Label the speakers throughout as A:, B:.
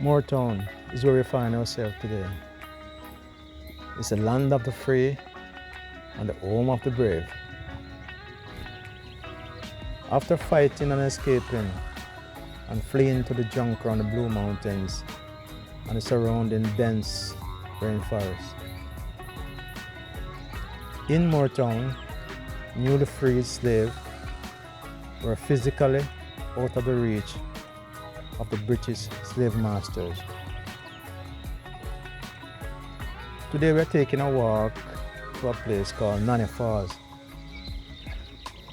A: Moortown is where we find ourselves today. It's the land of the free and the home of the brave. After fighting and escaping and fleeing to the jungle on the Blue Mountains and the surrounding dense rainforest. In Moortown, newly freed slaves were physically out of the reach of the British slave masters. Today we're taking a walk to a place called Nanny Falls.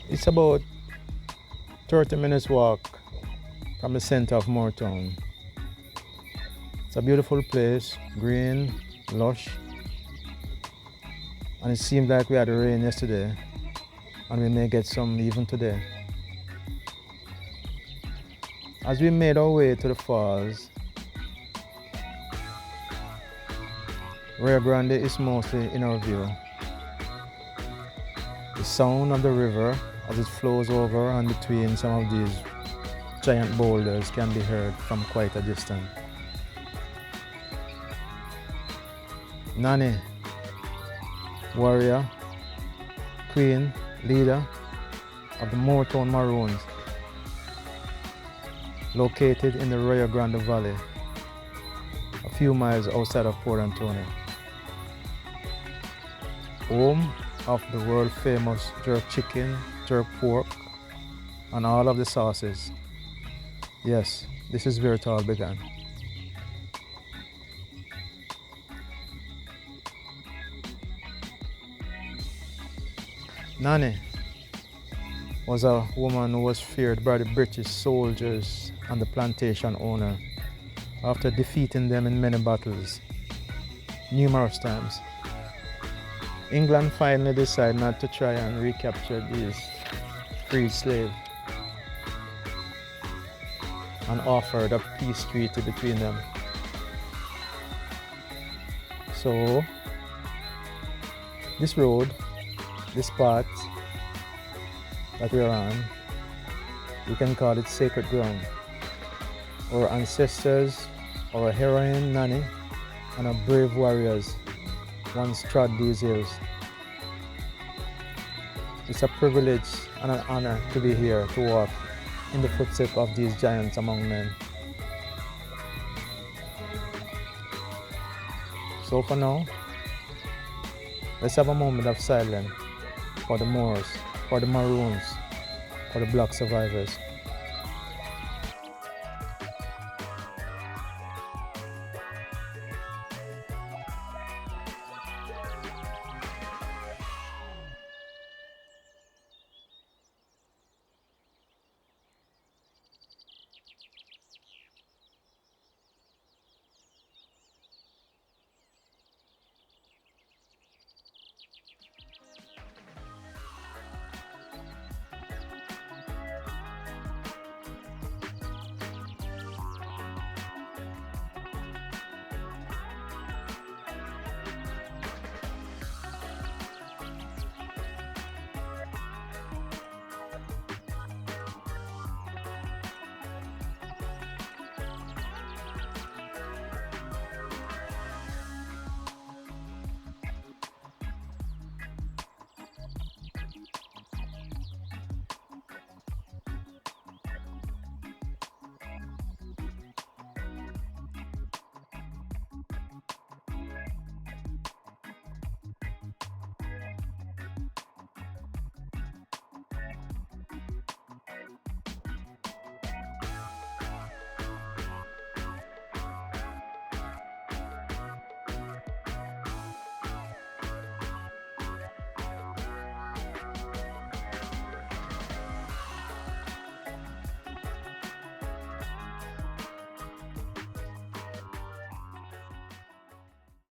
A: It's about 30 minutes walk from the center of Moortown. It's a beautiful place, green, lush, and it seemed like we had rain yesterday and we may get some even today. As we made our way to the falls, Rio Grande is mostly in our view. The sound of the river as it flows over and between some of these giant boulders can be heard from quite a distance. Nanny, warrior, queen, leader of the Moortown Maroons, located in the Rio Grande Valley, a few miles outside of Port Antonio. Home of the world famous jerk chicken, jerk pork, and all of the sauces. Yes, this is where it all began. Nanny was a woman who was feared by the British soldiers and the plantation owner after defeating them in many battles, numerous times. England finally decided not to try and recapture these freed slaves and offered a peace treaty between them. So, this road, this path that we're on, we can call it sacred ground. Our ancestors, our heroine Nanny, and our brave warriors once trod these hills. It's a privilege and an honor to be here to walk in the footsteps of these giants among men. So for now, let's have a moment of silence for the Moors, for the Maroons, for the Black survivors.